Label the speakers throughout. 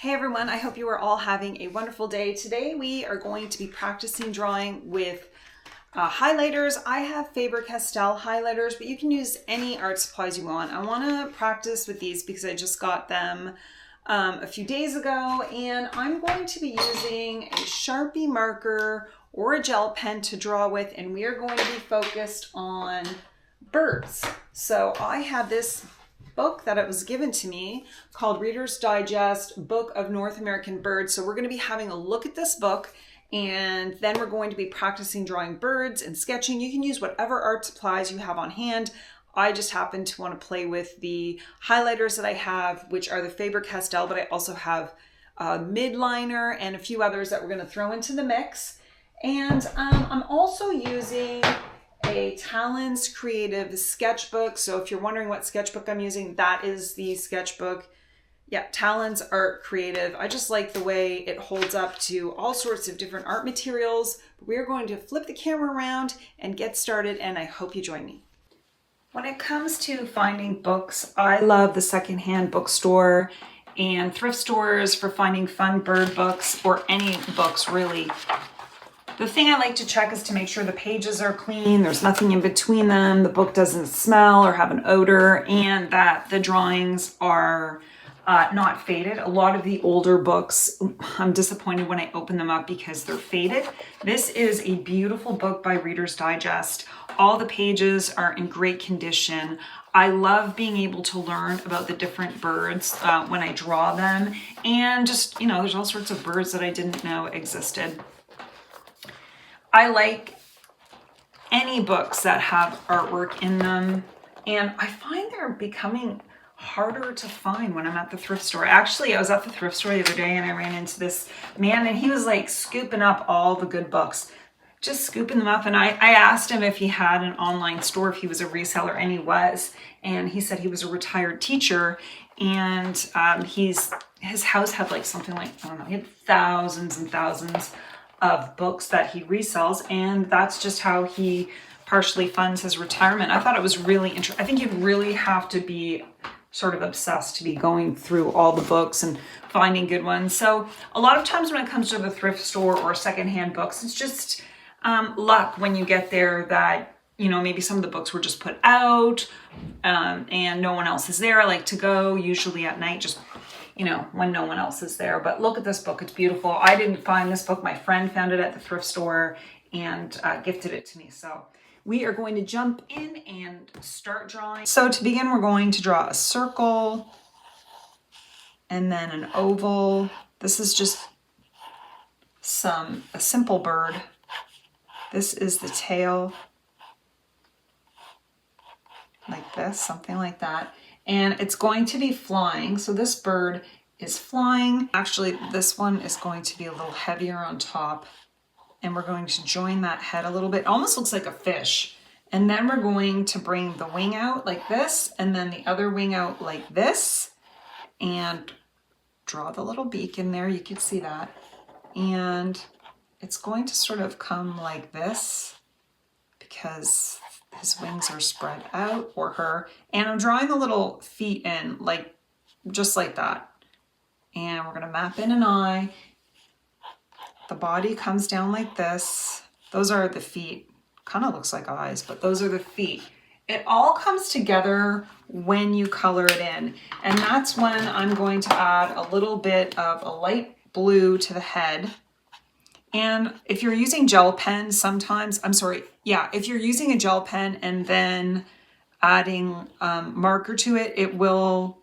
Speaker 1: Hey everyone, I hope you are all having a wonderful day. Today we are going to be practicing drawing with highlighters. I have Faber Castell highlighters, but you can use any art supplies you want. I want to practice with these because I just got them a few days ago, and I'm going to be using a Sharpie marker or a gel pen to draw with, and we are going to be focused on birds. So I have this book that it was given to me called Reader's Digest Book of North American Birds. So we're going to be having a look at this book, and then we're going to be practicing drawing birds and sketching. You can use whatever art supplies you have on hand. I just happen to want to play with the highlighters that I have, which are the Faber Castell, but I also have Midliner and a few others that we're going to throw into the mix. And I'm also using a Talons creative sketchbook. So if you're wondering what sketchbook I'm using, that is the sketchbook. Yeah, Talons Art Creative. I just like the way it holds up to all sorts of different art materials. We're going to flip the camera around and get started, and I hope you join me. When it comes to finding books, I love the secondhand bookstore and thrift stores for finding fun bird books, or any books really. The thing I like to check is to make sure the pages are clean, there's nothing in between them, the book doesn't smell or have an odor, and that the drawings are not faded. A lot of the older books, I'm disappointed when I open them up because they're faded. This is a beautiful book by Reader's Digest. All the pages are in great condition. I love being able to learn about the different birds when I draw them, and just, you know, there's all sorts of birds that I didn't know existed. I like any books that have artwork in them, and I find they're becoming harder to find when I'm at the thrift store. Actually, I was at the thrift store the other day and I ran into this man, and he was like scooping up all the good books, just scooping them up. And I asked him if he had an online store, if he was a reseller, and he was. And he said he was a retired teacher, and his house had like something like, I don't know, he had thousands and thousands of books that he resells, and that's just how he partially funds his retirement. I thought it was really interesting. I think you really have to be sort of obsessed to be going through all the books and finding good ones. So a lot of times when it comes to the thrift store or secondhand books, it's just luck when you get there that, you know, maybe some of the books were just put out and no one else is there. I like to go usually at night, just, you know, when no one else is there. But look at this book, it's beautiful. I didn't find this book, my friend found it at the thrift store and gifted it to me. So we are going to jump in and start drawing. So to begin, we're going to draw a circle and then an oval. This is just a simple bird. This is the tail, like this, something like that. And it's going to be flying. So this bird is flying. Actually, this one is going to be a little heavier on top. And we're going to join that head a little bit. It almost looks like a fish. And then we're going to bring the wing out like this, and then the other wing out like this, and draw the little beak in there. You can see that. And it's going to sort of come like this because his wings are spread out, or her. And I'm drawing the little feet in, like, just like that. And we're gonna map in an eye. The body comes down like this. Those are the feet. Kind of looks like eyes, but those are the feet. It all comes together when you color it in. And that's when I'm going to add a little bit of a light blue to the head. And if you're using gel pen, sometimes, if you're using a gel pen and then adding marker to it, it will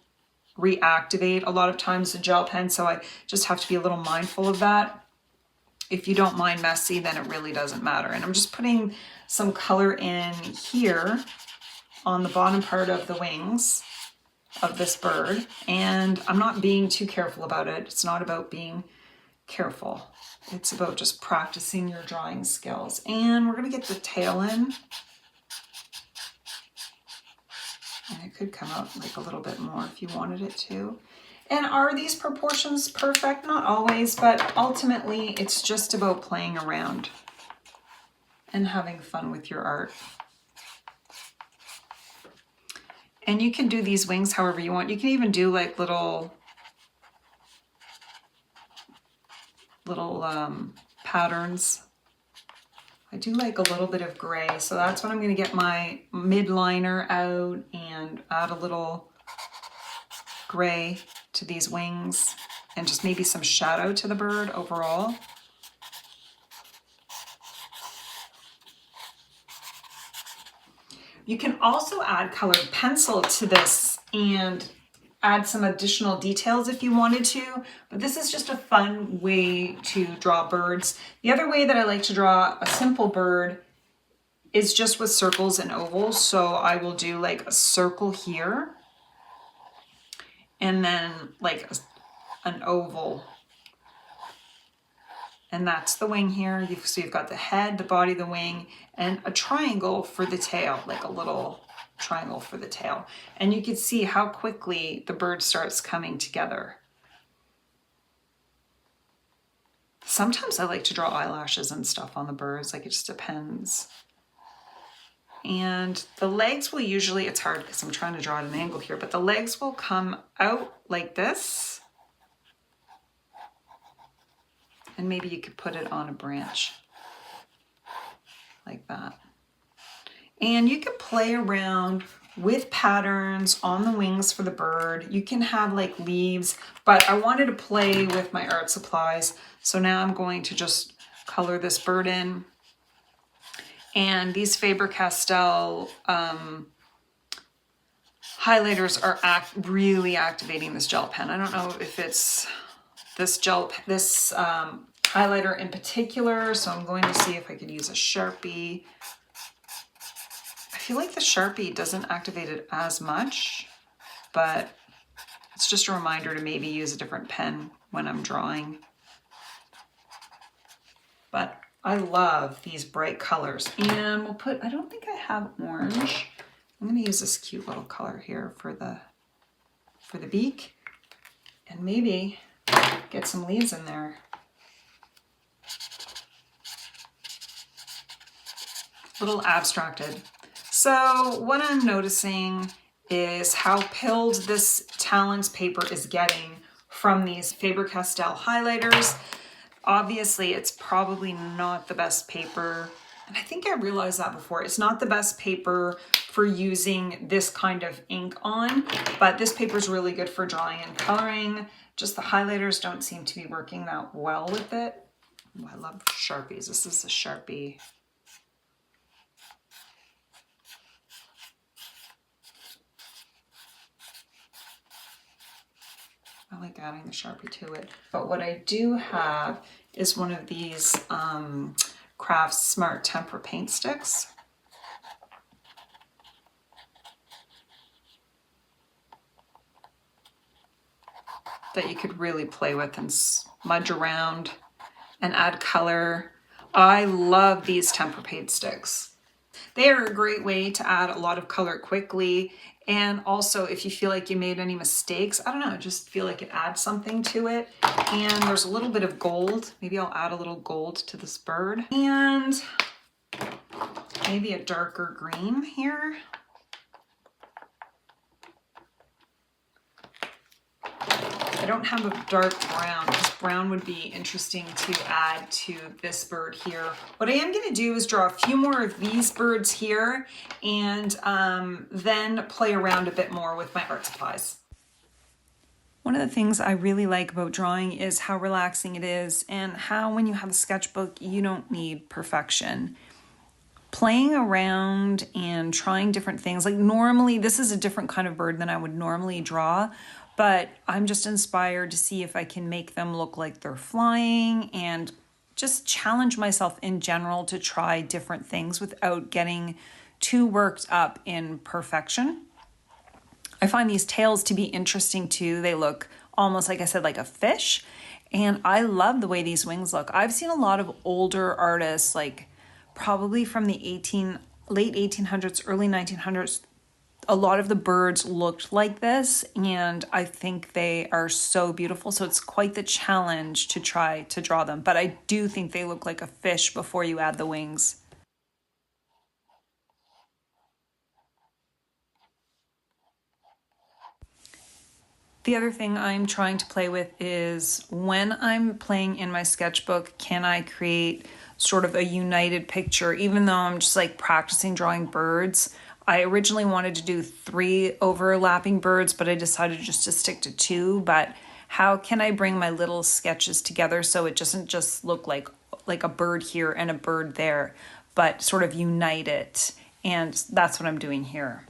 Speaker 1: reactivate a lot of times the gel pen. So I just have to be a little mindful of that. If you don't mind messy, then it really doesn't matter. And I'm just putting some color in here on the bottom part of the wings of this bird. And I'm not being too careful about it. It's not about being careful. It's about just practicing your drawing skills. And we're going to get the tail in. And it could come out like a little bit more if you wanted it to. And are these proportions perfect? Not always, but ultimately it's just about playing around and having fun with your art. And you can do these wings however you want. You can even do like little little patterns. I do like a little bit of gray, so that's when I'm going to get my midliner out and add a little gray to these wings and just maybe some shadow to the bird overall. You can also add colored pencil to this and add some additional details if you wanted to, but this is just a fun way to draw birds. The other way that I like to draw a simple bird is just with circles and ovals. So I will do like a circle here and then like an oval. And that's the wing here. So you've got the head, the body, the wing, and a triangle for the tail, like a little triangle for the tail. And you can see how quickly the bird starts coming together. Sometimes I like to draw eyelashes and stuff on the birds, like it just depends. And the legs will usually, it's hard because I'm trying to draw at an angle here, but the legs will come out like this. And maybe you could put it on a branch like that. And you can play around with patterns on the wings for the bird. You can have like leaves, but I wanted to play with my art supplies. So now I'm going to just color this bird in. And these Faber Castell highlighters are really activating this gel pen. I don't know if it's this highlighter in particular, so I'm going to see if I could use a Sharpie. I feel like the Sharpie doesn't activate it as much, but it's just a reminder to maybe use a different pen when I'm drawing. But I love these bright colors, and we'll put, I don't think I have orange. I'm going to use this cute little color here for the beak, and maybe get some leaves in there. A little abstracted. So what I'm noticing is how pilled this Talons paper is getting from these Faber Castell highlighters. Obviously, it's probably not the best paper. And I think I realized that before. It's not the best paper for using this kind of ink on, but this paper is really good for drawing and coloring. Just the highlighters don't seem to be working that well with it. Oh, I love Sharpies. This is a Sharpie. I like adding the Sharpie to it. But what I do have is one of these Crafts Smart Tempera paint sticks. That you could really play with and smudge around and add color. I love these tempera paint sticks. They are a great way to add a lot of color quickly, and also if you feel like you made any mistakes, I don't know, just feel like it adds something to it. And there's a little bit of gold. Maybe I'll add a little gold to this bird, and maybe a darker green here. I don't have a dark brown because brown would be interesting to add to this bird here. What I am going to do is draw a few more of these birds here, and then play around a bit more with my art supplies. One of the things I really like about drawing is how relaxing it is, and how when you have a sketchbook, you don't need perfection. Playing around and trying different things, like normally this is a different kind of bird than I would normally draw, but I'm just inspired to see if I can make them look like they're flying, and just challenge myself in general to try different things without getting too worked up in perfection. I find these tails to be interesting too. They look almost, like I said, like a fish, and I love the way these wings look. I've seen a lot of older artists, like probably from the late 1800s, early 1900s, a lot of the birds looked like this, and I think they are so beautiful. So it's quite the challenge to try to draw them, but I do think they look like a fish before you add the wings. The other thing I'm trying to play with is when I'm playing in my sketchbook, can I create sort of a united picture, even though I'm just like practicing drawing birds. I originally wanted to do 3 overlapping birds, but I decided just to stick to 2. But how can I bring my little sketches together so it doesn't just look like a bird here and a bird there, but sort of unite it? And that's what I'm doing here.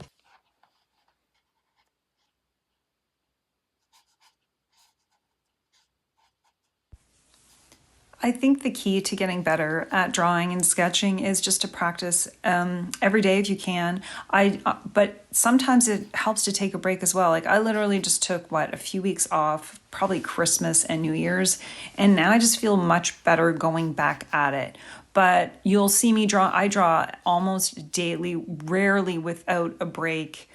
Speaker 1: I think the key to getting better at drawing and sketching is just to practice every day if you can. But sometimes it helps to take a break as well. Like I literally just took a few weeks off, probably Christmas and New Year's, and now I just feel much better going back at it. But you'll see me draw. I draw almost daily, rarely without a break.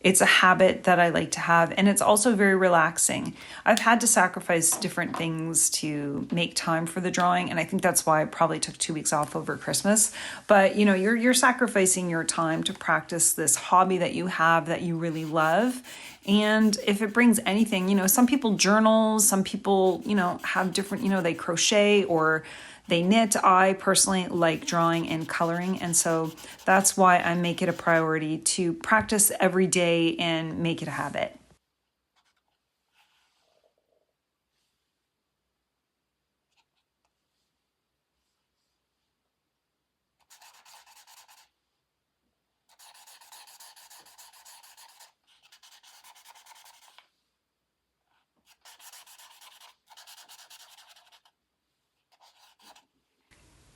Speaker 1: It's a habit that I like to have, and it's also very relaxing. I've had to sacrifice different things to make time for the drawing, and I think that's why I probably took 2 weeks off over Christmas. But you know, you're sacrificing your time to practice this hobby that you have that you really love. And if it brings anything, you know, some people journal, some people, you know, have different, you know, they crochet or they knit. I personally like drawing and coloring, and so that's why I make it a priority to practice every day and make it a habit.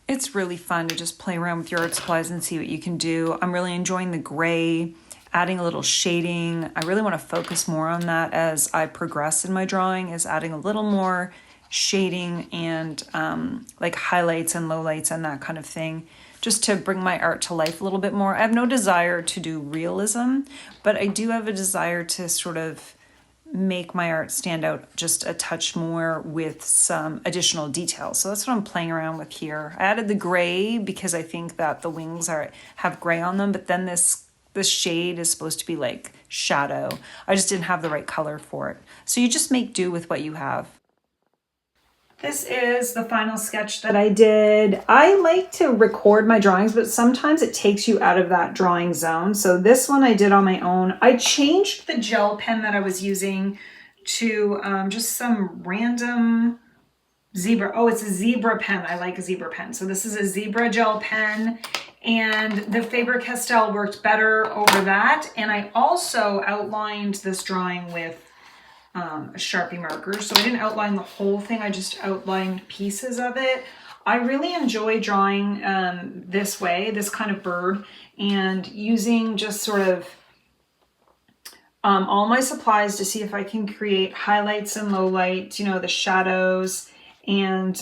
Speaker 1: It's really fun to just play around with your art supplies and see what you can do. I'm really enjoying the gray, adding a little shading. I really want to focus more on that as I progress in my drawing, is adding a little more shading and like highlights and lowlights and that kind of thing, just to bring my art to life a little bit more. I have no desire to do realism, but I do have a desire to sort of make my art stand out just a touch more with some additional details. So that's what I'm playing around with here. I added the gray because I think that the wings have gray on them, but then this shade is supposed to be like shadow. I just didn't have the right color for it. So you just make do with what you have. This is the final sketch that I did. I like to record my drawings, but sometimes it takes you out of that drawing zone. So this one I did on my own. I changed the gel pen that I was using to just some random zebra. Oh, it's a zebra pen. I like a zebra pen. So this is a zebra gel pen, and the Faber Castell worked better over that. And I also outlined this drawing with a Sharpie marker. So I didn't outline the whole thing, I just outlined pieces of it. I really enjoy drawing this way, this kind of bird, and using just sort of all my supplies to see if I can create highlights and lowlights, you know, the shadows, and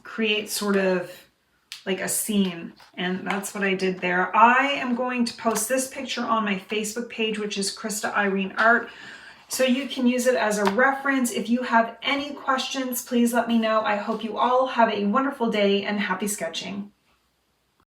Speaker 1: create sort of like a scene. And that's what I did there. I am going to post this picture on my Facebook page, which is Krista Irene Art. So you can use it as a reference. If you have any questions, please let me know. I hope you all have a wonderful day and happy sketching.